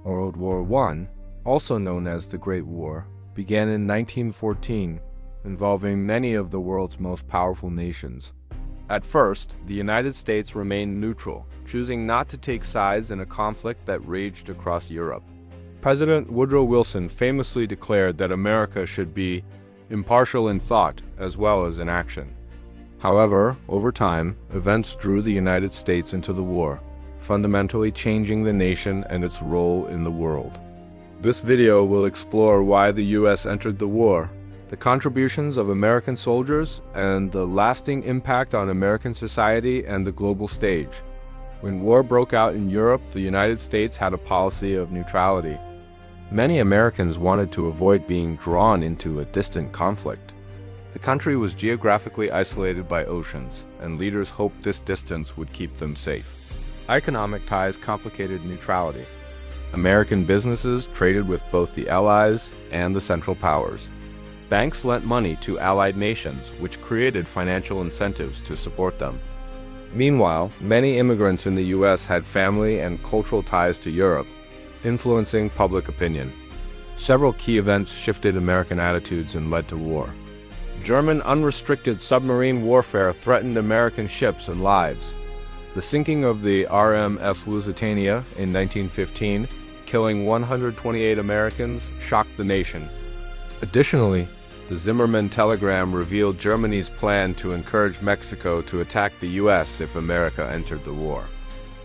World War I, also known as the Great War, began in 1914, involving many of the world's most powerful nations. At first, the United States remained neutral, choosing not to take sides in a conflict that raged across Europe. President Woodrow Wilson famously declared that America should be impartial in thought as well as in action. However, over time, events drew the United States into the war, fundamentally changing the nation and its role in the world. This video will explore why the U.S. entered the war, the contributions of American soldiers, and the lasting impact on American society and the global stage. When war broke out in Europe, the United States had a policy of neutrality. Many Americans wanted to avoid being drawn into a distant conflict. The country was geographically isolated by oceans, and leaders hoped this distance would keep them safe. Economic ties complicated neutrality. American businesses traded with both the Allies and the Central Powers. Banks lent money to Allied nations, which created financial incentives to support them. Meanwhile, many immigrants in the U.S. had family and cultural ties to Europe, influencing public opinion. Several key events shifted American attitudes and led to war. German unrestricted submarine warfare threatened American ships and lives. The sinking of the RMS Lusitania in 1915, killing 128 Americans, shocked the nation. Additionally, the Zimmermann telegram revealed Germany's plan to encourage Mexico to attack the U.S. if America entered the war.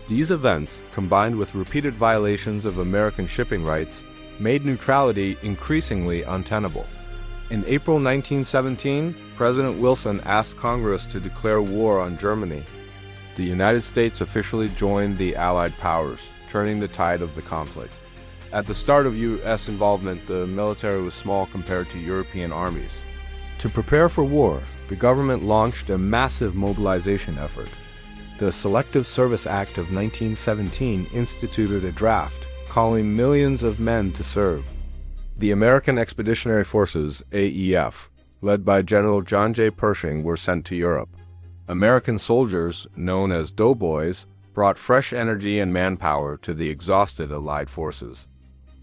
These events, combined with repeated violations of American shipping rights, made neutrality increasingly untenable. In April 1917, President Wilson asked Congress to declare war on Germany. The United States officially joined the Allied powers, turning the tide of the conflict. At the start of U.S. involvement, the military was small compared to European armies. To prepare for war, the government launched a massive mobilization effort. The Selective Service Act of 1917 instituted a draft, calling millions of men to serve. The American Expeditionary Forces, AEF, led by General John J. Pershing, were sent to Europe. American soldiers, known as doughboys, brought fresh energy and manpower to the exhausted Allied forces.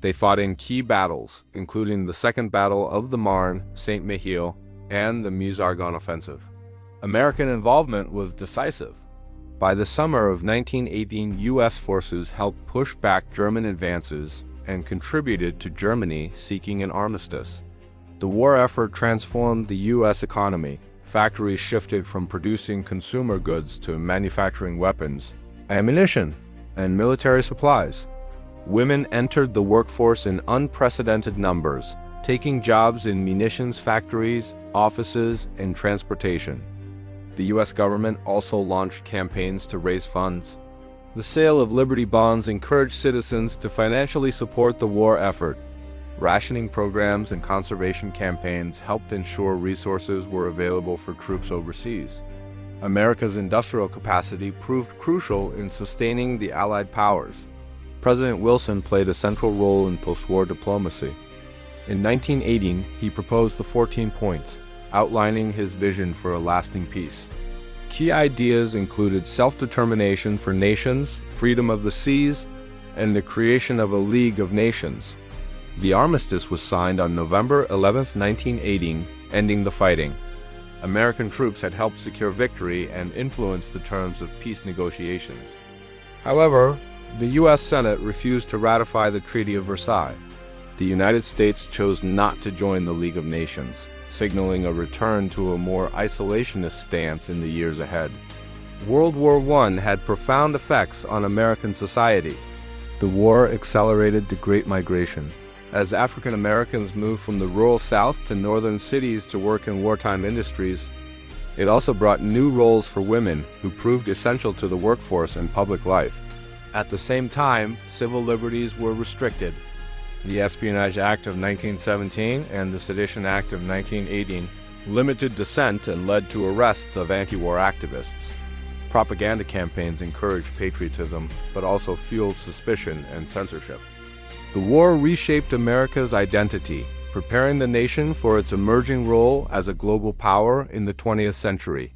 They fought in key battles, including the Second Battle of the Marne, Saint-Mihiel, and the Meuse-Argonne Offensive. American involvement was decisive. By the summer of 1918, U.S. forces helped push back German advances and contributed to Germany seeking an armistice. The war effort transformed the U.S. economy. Factories shifted from producing consumer goods to manufacturing weapons, ammunition, and military supplies. Women entered the workforce in unprecedented numbers, taking jobs in munitions factories, offices, and transportation. The U.S. government also launched campaigns to raise funds. The sale of Liberty bonds encouraged citizens to financially support the war effort. Rationing programs and conservation campaigns helped ensure resources were available for troops overseas. America's industrial capacity proved crucial in sustaining the Allied powers. President Wilson played a central role in post-war diplomacy. In 1918, he proposed the 14 points, outlining his vision for a lasting peace. Key ideas included self-determination for nations, freedom of the seas, and the creation of a League of Nations. The armistice was signed on November 11, 1918, ending the fighting. American troops had helped secure victory and influenced the terms of peace negotiations. However, the U.S. Senate refused to ratify the Treaty of Versailles. The United States chose not to join the League of Nations, signaling a return to a more isolationist stance in the years ahead. World War I had profound effects on American society. The war accelerated the Great Migration. As African Americans moved from the rural South to northern cities to work in wartime industries, it also brought new roles for women who proved essential to the workforce and public life. At the same time, civil liberties were restricted. The Espionage Act of 1917 and the Sedition Act of 1918 limited dissent and led to arrests of anti-war activists. Propaganda campaigns encouraged patriotism, but also fueled suspicion and censorship. The war reshaped America's identity, preparing the nation for its emerging role as a global power in the 20th century.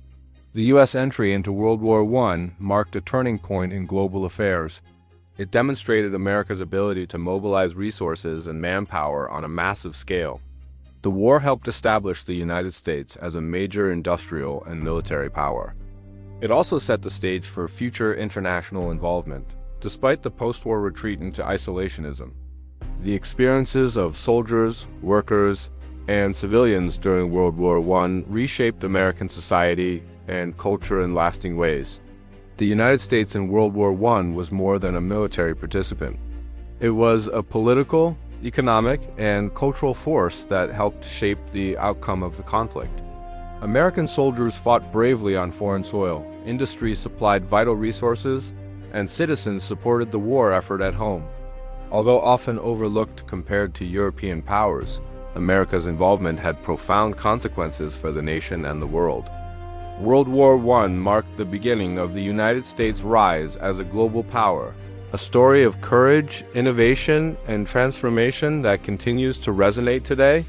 The U.S. entry into World War I marked a turning point in global affairs. It demonstrated America's ability to mobilize resources and manpower on a massive scale. The war helped establish the United States as a major industrial and military power. It also set the stage for future international involvement, despite the post-war retreat into isolationism. The experiences of soldiers, workers, and civilians during World War I reshaped American society and culture in lasting ways. The United States in World War I was more than a military participant. It was a political, economic, and cultural force that helped shape the outcome of the conflict. American soldiers fought bravely on foreign soil, industries supplied vital resources, and citizens supported the war effort at home. Although often overlooked compared to European powers, America's involvement had profound consequences for the nation and the world. World War I marked the beginning of the United States' rise as a global power, a story of courage, innovation, and transformation that continues to resonate today.